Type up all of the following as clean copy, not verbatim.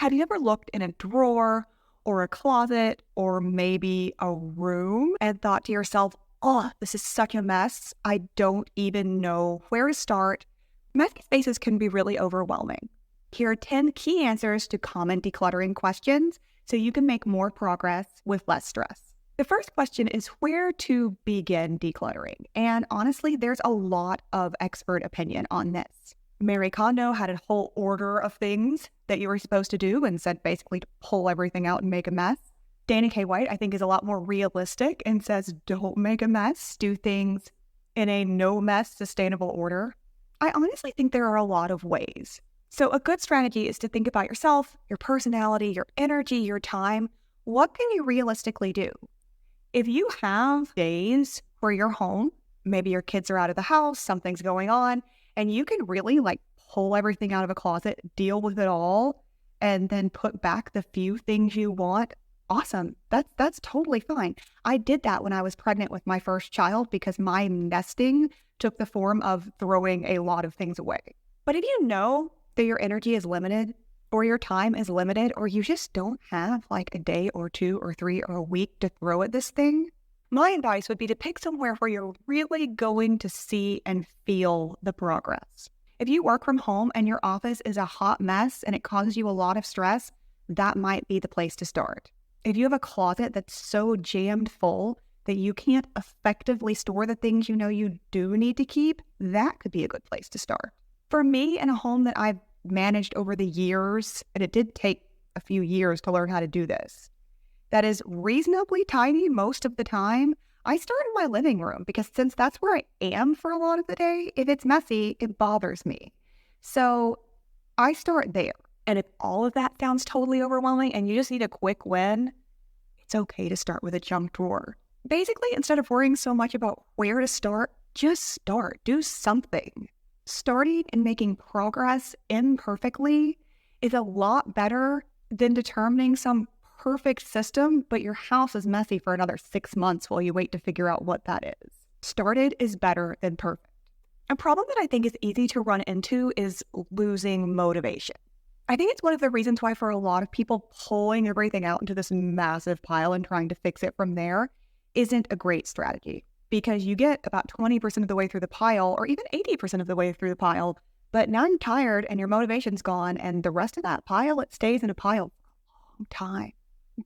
Have you ever looked in a drawer or a closet or maybe a room and thought to yourself, oh, this is such a mess. I don't even know where to start. Messy spaces can be really overwhelming. Here are 10 key answers to common decluttering questions so you can make more progress with less stress. The first question is where to begin decluttering. And honestly, there's a lot of expert opinion on this. Marie Kondo had a whole order of things that you were supposed to do and said basically to pull everything out and make a mess. Dana K. White, I think, is a lot more realistic and says don't make a mess, do things in a no-mess, sustainable order. I honestly think there are a lot of ways. So a good strategy is to think about yourself, your personality, your energy, your time. What can you realistically do? If you have days where you're home, maybe your kids are out of the house, something's going on, and you can really pull everything out of a closet, deal with it all, and then put back the few things you want, awesome. That's totally fine. I did that when I was pregnant with my first child because my nesting took the form of throwing a lot of things away. But if you know that your energy is limited or your time is limited or you just don't have a day or 2 or 3 or a week to throw at this thing, my advice would be to pick somewhere where you're really going to see and feel the progress. If you work from home and your office is a hot mess and it causes you a lot of stress, that might be the place to start. If you have a closet that's so jammed full that you can't effectively store the things you know you do need to keep, that could be a good place to start. For me, in a home that I've managed over the years, and it did take a few years to learn how to do this, that is reasonably tiny most of the time, I start in my living room because since that's where I am for a lot of the day, if it's messy, it bothers me. So I start there. And if all of that sounds totally overwhelming and you just need a quick win, it's okay to start with a junk drawer. Basically, instead of worrying so much about where to start, just start. Do something. Starting and making progress imperfectly is a lot better than determining some perfect system, but your house is messy for another 6 months while you wait to figure out what that is. Started is better than perfect. A problem that I think is easy to run into is losing motivation. I think it's one of the reasons why for a lot of people pulling everything out into this massive pile and trying to fix it from there isn't a great strategy because you get about 20% of the way through the pile or even 80% of the way through the pile, but now you're tired and your motivation's gone and the rest of that pile, it stays in a pile for a long time.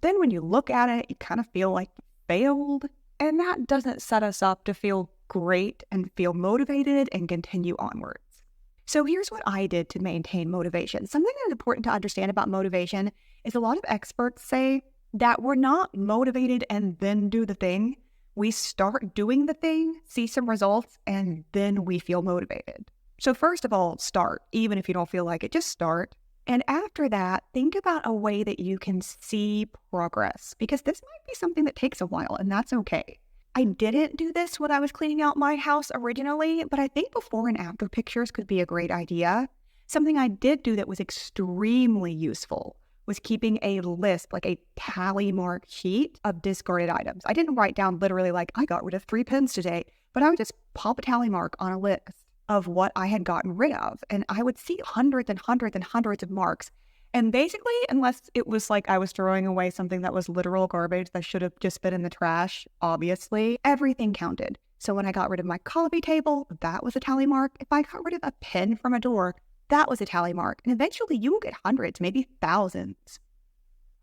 Then when you look at it, you kind of feel like you failed, and that doesn't set us up to feel great and feel motivated and continue onwards. So here's what I did to maintain motivation. Something that's important to understand about motivation is a lot of experts say that we're not motivated and then do the thing. We start doing the thing, see some results, and then we feel motivated. So first of all, start. Even if you don't feel like it, just start. And after that, think about a way that you can see progress, because this might be something that takes a while, and that's okay. I didn't do this when I was cleaning out my house originally, but I think before and after pictures could be a great idea. Something I did do that was extremely useful was keeping a list, like a tally mark sheet of discarded items. I didn't write down literally I got rid of 3 pens today, but I would just pop a tally mark on a list of what I had gotten rid of. And I would see hundreds and hundreds and hundreds of marks. And basically, unless it was I was throwing away something that was literal garbage that should have just been in the trash, obviously, everything counted. So when I got rid of my coffee table, that was a tally mark. If I got rid of a pen from a door, that was a tally mark. And eventually you will get hundreds, maybe thousands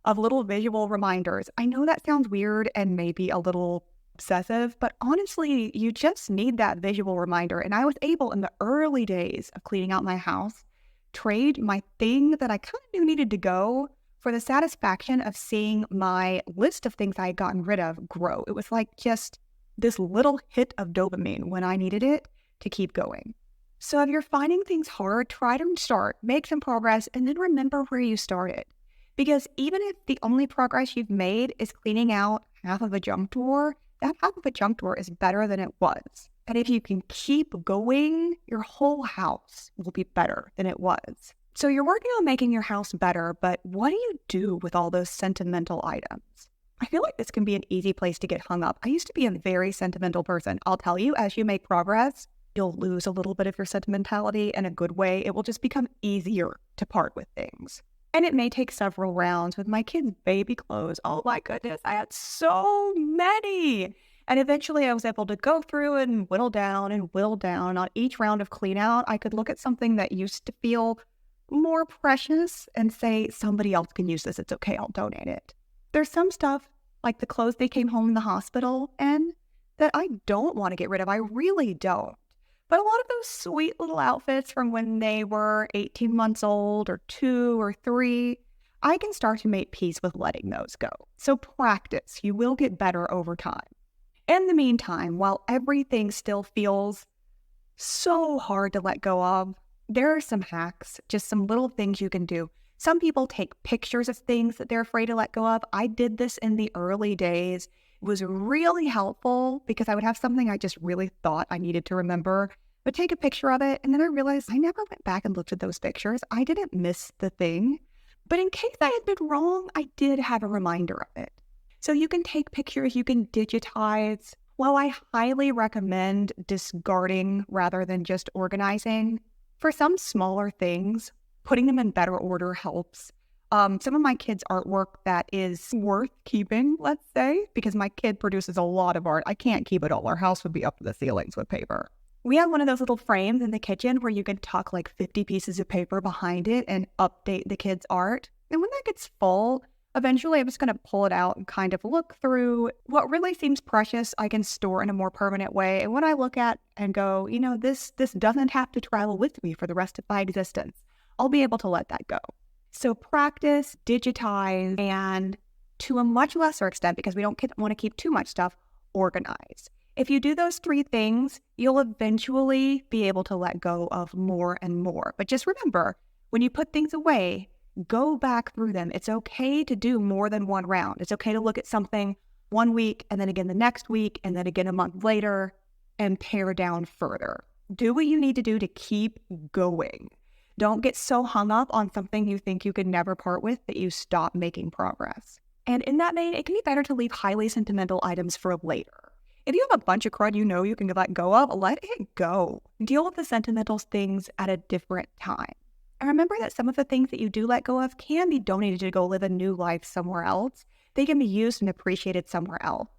of little visual reminders. I know that sounds weird and maybe a little obsessive, but honestly, you just need that visual reminder. And I was able in the early days of cleaning out my house trade my thing that I kind of knew needed to go for the satisfaction of seeing my list of things I had gotten rid of grow. It was just this little hit of dopamine when I needed it to keep going. So if you're finding things hard, try to start, make some progress, and then remember where you started. Because even if the only progress you've made is cleaning out half of a junk drawer, that half of a junk drawer is better than it was. And if you can keep going, your whole house will be better than it was. So you're working on making your house better, but what do you do with all those sentimental items? I feel like this can be an easy place to get hung up. I used to be a very sentimental person. I'll tell you, as you make progress, you'll lose a little bit of your sentimentality in a good way. It will just become easier to part with things. And it may take several rounds with my kids' baby clothes. Oh my goodness, I had so many. And eventually I was able to go through and whittle down and whittle down. On each round of clean out, I could look at something that used to feel more precious and say, somebody else can use this. It's okay, I'll donate it. There's some stuff like the clothes they came home in the hospital and that I don't want to get rid of. I really don't. But a lot of those sweet little outfits from when they were 18 months old or 2 or 3, I can start to make peace with letting those go. So practice. You will get better over time. In the meantime, while everything still feels so hard to let go of, there are some hacks, just some little things you can do. Some people take pictures of things that they're afraid to let go of. I did this in the early days. It was really helpful because I would have something I just really thought I needed to remember, but take a picture of it. And then I realized I never went back and looked at those pictures. I didn't miss the thing, but in case I had been wrong, I did have a reminder of it. So you can take pictures, you can digitize. While I highly recommend discarding rather than just organizing, for some smaller things, putting them in better order helps. Some of my kids' artwork that is worth keeping, let's say, because my kid produces a lot of art. I can't keep it all. Our house would be up to the ceilings with paper. We have one of those little frames in the kitchen where you can tuck like 50 pieces of paper behind it and update the kids' art. And when that gets full, eventually I'm just going to pull it out and kind of look through what really seems precious. I can store in a more permanent way. And when I look at and go, this doesn't have to travel with me for the rest of my existence, I'll be able to let that go. So practice, digitize, and to a much lesser extent, because we don't want to keep too much stuff, organize. If you do those 3 things, you'll eventually be able to let go of more and more. But just remember, when you put things away, go back through them. It's okay to do more than one round. It's okay to look at something one week and then again the next week and then again a month later and pare down further. Do what you need to do to keep going. Don't get so hung up on something you think you could never part with that you stop making progress. And in that vein, it can be better to leave highly sentimental items for later. If you have a bunch of crud you can let go of, let it go. Deal with the sentimental things at a different time. And remember that some of the things that you do let go of can be donated to go live a new life somewhere else. They can be used and appreciated somewhere else.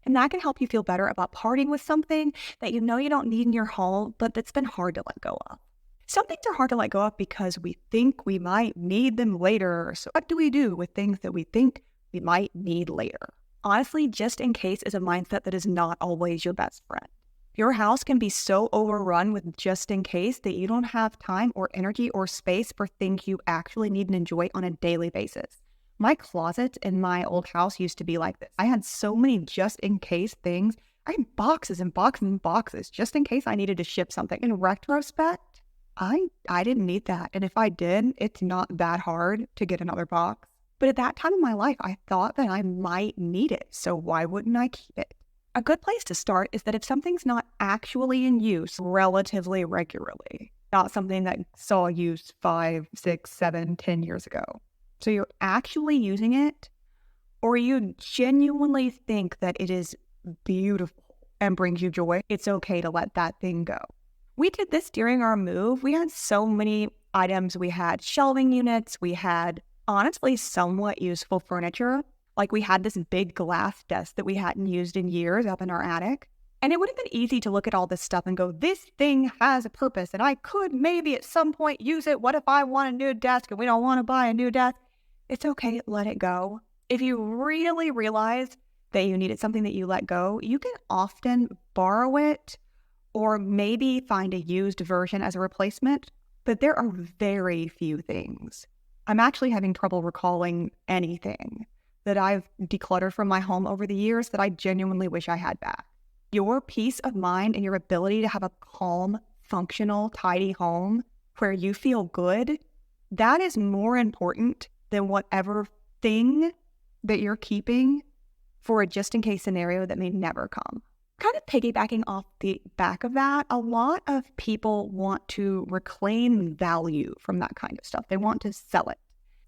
And that can help you feel better about parting with something that you don't need in your home, but that's been hard to let go of. Some things are hard to let go of because we think we might need them later. So what do we do with things that we think we might need later? Honestly, just in case is a mindset that is not always your best friend. Your house can be so overrun with just in case that you don't have time or energy or space for things you actually need and enjoy on a daily basis. My closet in my old house used to be like this. I had so many just in case things. I had boxes and boxes and boxes just in case I needed to ship something. In retrospect, I didn't need that. And if I did, it's not that hard to get another box. But at that time in my life, I thought that I might need it. So why wouldn't I keep it? A good place to start is that if something's not actually in use relatively regularly, not something that saw use 5, 6, 7, 10 years ago. So you're actually using it, or you genuinely think that it is beautiful and brings you joy, it's okay to let that thing go. We did this during our move. We had so many items. We had shelving units. We had, honestly, somewhat useful furniture. Like we had this big glass desk that we hadn't used in years up in our attic. And it would have been easy to look at all this stuff and go, this thing has a purpose and I could maybe at some point use it. What if I want a new desk and we don't want to buy a new desk? It's okay, let it go. If you really realize that you needed something that you let go, you can often borrow it or maybe find a used version as a replacement, but there are very few things. I'm actually having trouble recalling anything that I've decluttered from my home over the years that I genuinely wish I had back. Your peace of mind and your ability to have a calm, functional, tidy home where you feel good, that is more important than whatever thing that you're keeping for a just-in-case scenario that may never come. Kind of piggybacking off the back of that, a lot of people want to reclaim value from that kind of stuff. They want to sell it.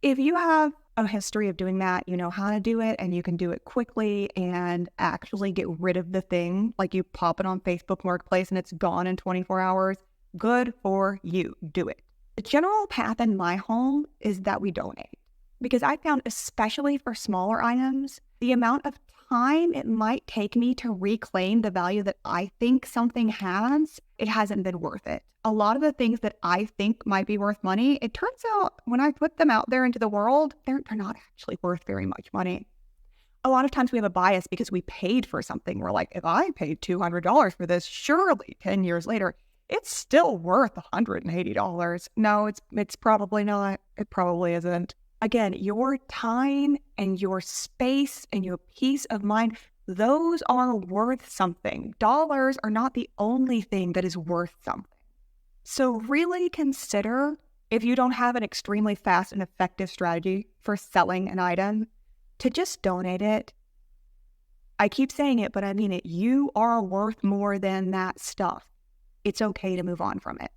If you have a history of doing that, you know how to do it, and you can do it quickly and actually get rid of the thing, like you pop it on Facebook Marketplace and it's gone in 24 hours, good for you. Do it. The general path in my home is that we donate, because I found, especially for smaller items, the amount of time it might take me to reclaim the value that I think something has, it hasn't been worth it. A lot of the things that I think might be worth money, it turns out when I put them out there into the world, they're not actually worth very much money. A lot of times we have a bias because we paid for something. We're like, if I paid $200 for this, surely 10 years later, it's still worth $180. No, it's probably not. It probably isn't. Again, your time and your space and your peace of mind, those are worth something. Dollars are not the only thing that is worth something. So really consider, if you don't have an extremely fast and effective strategy for selling an item, to just donate it. I keep saying it, but I mean it. You are worth more than that stuff. It's okay to move on from it.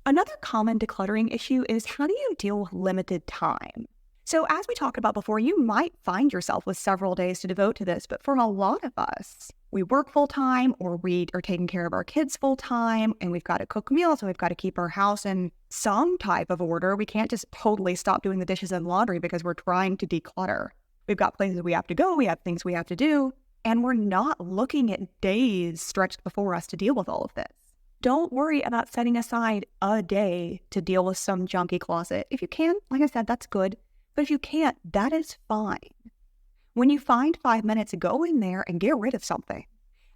Another common decluttering issue is, how do you deal with limited time? So as we talked about before, you might find yourself with several days to devote to this, but for a lot of us, we work full time, or we are taking care of our kids full time, and we've got to cook meals, and we've got to keep our house in some type of order. We can't just totally stop doing the dishes and laundry because we're trying to declutter. We've got places we have to go, we have things we have to do, and we're not looking at days stretched before us to deal with all of this. Don't worry about setting aside a day to deal with some junky closet. If you can, like I said, that's good. But if you can't, that is fine. When you find 5 minutes, go in there and get rid of something.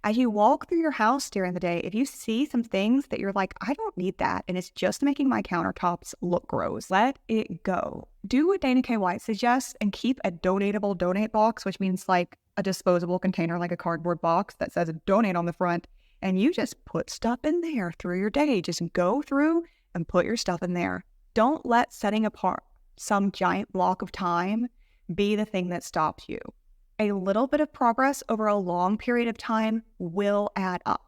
As you walk through your house during the day, if you see some things that you're like, I don't need that, and it's just making my countertops look gross, let it go. Do what Dana K. White suggests and keep a donatable donate box, which means like a disposable container, like a cardboard box that says donate on the front, and you just put stuff in there through your day. Just go through and put your stuff in there. Don't let setting apart some giant block of time be the thing that stops you. A little bit of progress over a long period of time will add up,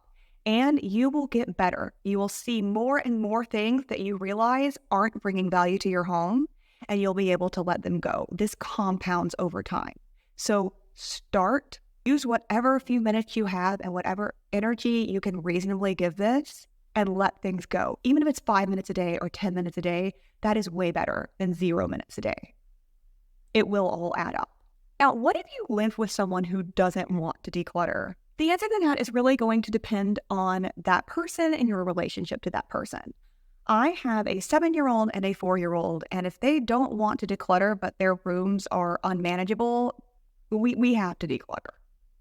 and you will get better. You will see more and more things that you realize aren't bringing value to your home, and you'll be able to let them go. This compounds over time. So start, use whatever few minutes you have and whatever energy you can reasonably give this, and let things go. Even if it's 5 minutes a day or 10 minutes a day, that is way better than 0 minutes a day. It will all add up. Now, what if you live with someone who doesn't want to declutter? The answer to that is really going to depend on that person and your relationship to that person. I have a 7-year-old and a 4-year-old, and if they don't want to declutter, but their rooms are unmanageable, we have to declutter.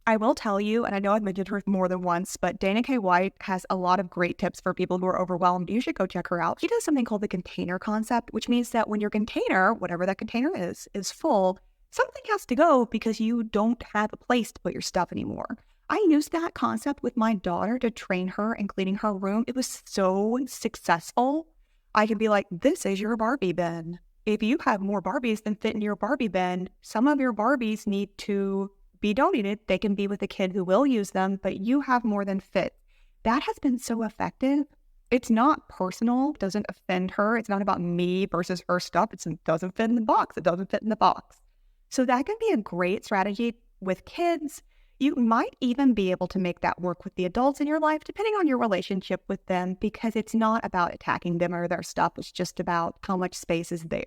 I will tell you, and I know I've mentioned her more than once, but Dana K. White has a lot of great tips for people who are overwhelmed. You should go check her out. She does something called the container concept, which means that when your container, whatever that container is full, something has to go because you don't have a place to put your stuff anymore. I used that concept with my daughter to train her in cleaning her room. It was so successful. I can be like, this is your Barbie bin. If you have more Barbies than fit in your Barbie bin, some of your Barbies need to be donated. They can be with a kid who will use them, but you have more than fit. That has been so effective. It's not personal. It doesn't offend her. It's not about me versus her stuff. It doesn't fit in the box. It doesn't fit in the box. So that can be a great strategy with kids. You might even be able to make that work with the adults in your life, depending on your relationship with them, because it's not about attacking them or their stuff. It's just about how much space is there.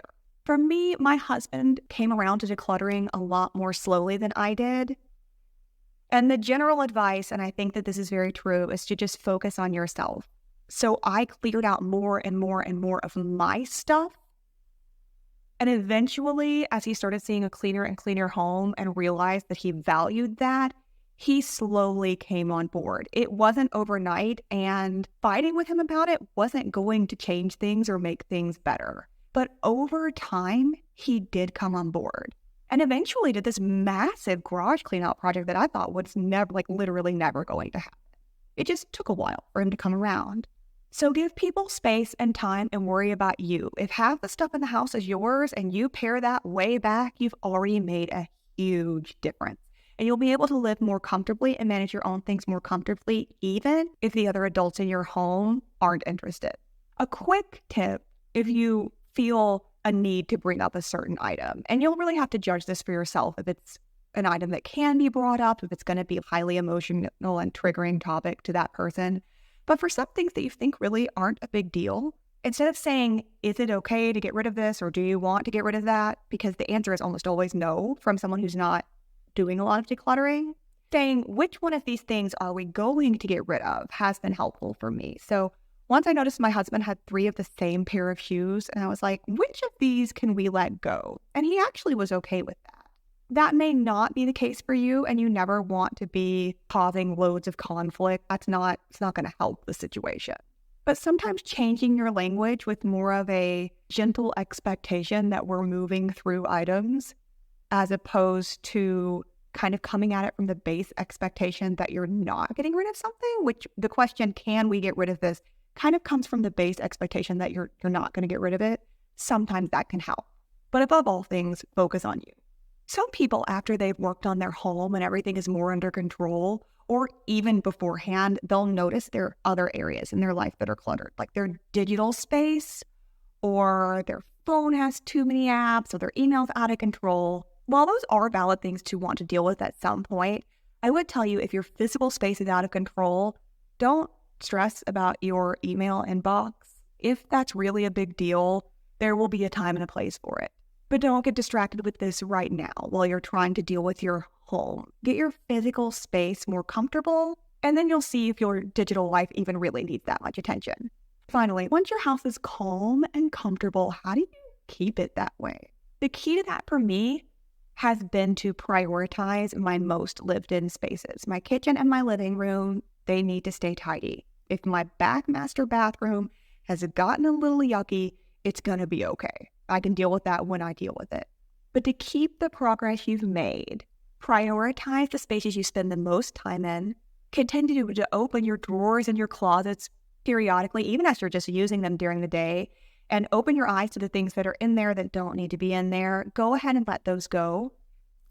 For me, my husband came around to decluttering a lot more slowly than I did. And the general advice, and I think that this is very true, is to just focus on yourself. So I cleared out more and more and more of my stuff. And eventually, as he started seeing a cleaner and cleaner home and realized that he valued that, he slowly came on board. It wasn't overnight, and fighting with him about it wasn't going to change things or make things better. But over time, he did come on board and eventually did this massive garage clean out project that I thought was never, literally never going to happen. It just took a while for him to come around. So give people space and time and worry about you. If half the stuff in the house is yours and you pare that way back, you've already made a huge difference. And you'll be able to live more comfortably and manage your own things more comfortably, even if the other adults in your home aren't interested. A quick tip, if you feel a need to bring up a certain item, and you'll really have to judge this for yourself if it's an item that can be brought up, if it's going to be a highly emotional and triggering topic to that person. But for some things that you think really aren't a big deal, Instead of saying, is it okay to get rid of this or do you want to get rid of that? Because the answer is almost always no from someone who's not doing a lot of decluttering. Saying, which one of these things are we going to get rid of has been helpful for me. So once I noticed my husband had 3 of the same pair of shoes, and I was like, which of these can we let go? And he actually was okay with that. That may not be the case for you, and you never want to be causing loads of conflict. It's not going to help the situation. But sometimes changing your language with more of a gentle expectation that we're moving through items, as opposed to kind of coming at it from the base expectation that you're not getting rid of something, which the question, can we get rid of this, kind of comes from the base expectation that you're not going to get rid of it. Sometimes that can help. But above all things, focus on you. Some people, after they've worked on their home and everything is more under control, or even beforehand, they'll notice there are other areas in their life that are cluttered, like their digital space, or their phone has too many apps, or their email's out of control. While those are valid things to want to deal with at some point, I would tell you, if your physical space is out of control, don't stress about your email inbox. If that's really a big deal, there will be a time and a place for it. But don't get distracted with this right now while you're trying to deal with your home. Get your physical space more comfortable, and then you'll see if your digital life even really needs that much attention. Finally, once your house is calm and comfortable, how do you keep it that way? The key to that for me has been to prioritize my most lived-in spaces. My kitchen and my living room, they need to stay tidy. If my back master bathroom has gotten a little yucky, it's going to be okay. I can deal with that when I deal with it. But to keep the progress you've made, prioritize the spaces you spend the most time in. Continue to open your drawers and your closets periodically, even as you're just using them during the day, and open your eyes to the things that are in there that don't need to be in there. Go ahead and let those go.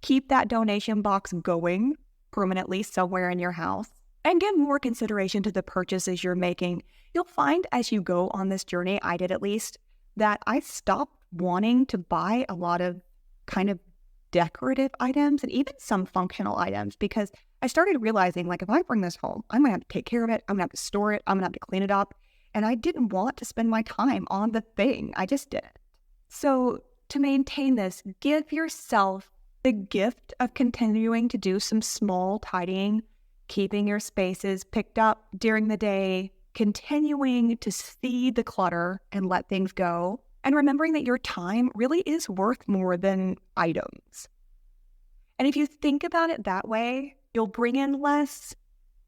Keep that donation box going permanently somewhere in your house, and give more consideration to the purchases you're making. You'll find as you go on this journey, I did at least, that I stopped wanting to buy a lot of kind of decorative items and even some functional items, because I started realizing, like, if I bring this home, I'm going to have to take care of it. I'm going to have to store it. I'm going to have to clean it up. And I didn't want to spend my time on the thing. I just didn't. So to maintain this, give yourself the gift of continuing to do some small tidying, keeping your spaces picked up during the day, continuing to see the clutter and let things go, and remembering that your time really is worth more than items. And if you think about it that way, you'll bring in less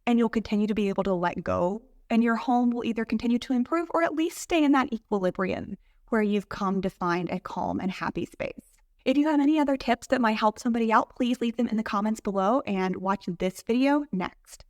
and you'll continue to be able to let go, and your home will either continue to improve or at least stay in that equilibrium where you've come to find a calm and happy space. If you have any other tips that might help somebody out, please leave them in the comments below and watch this video next.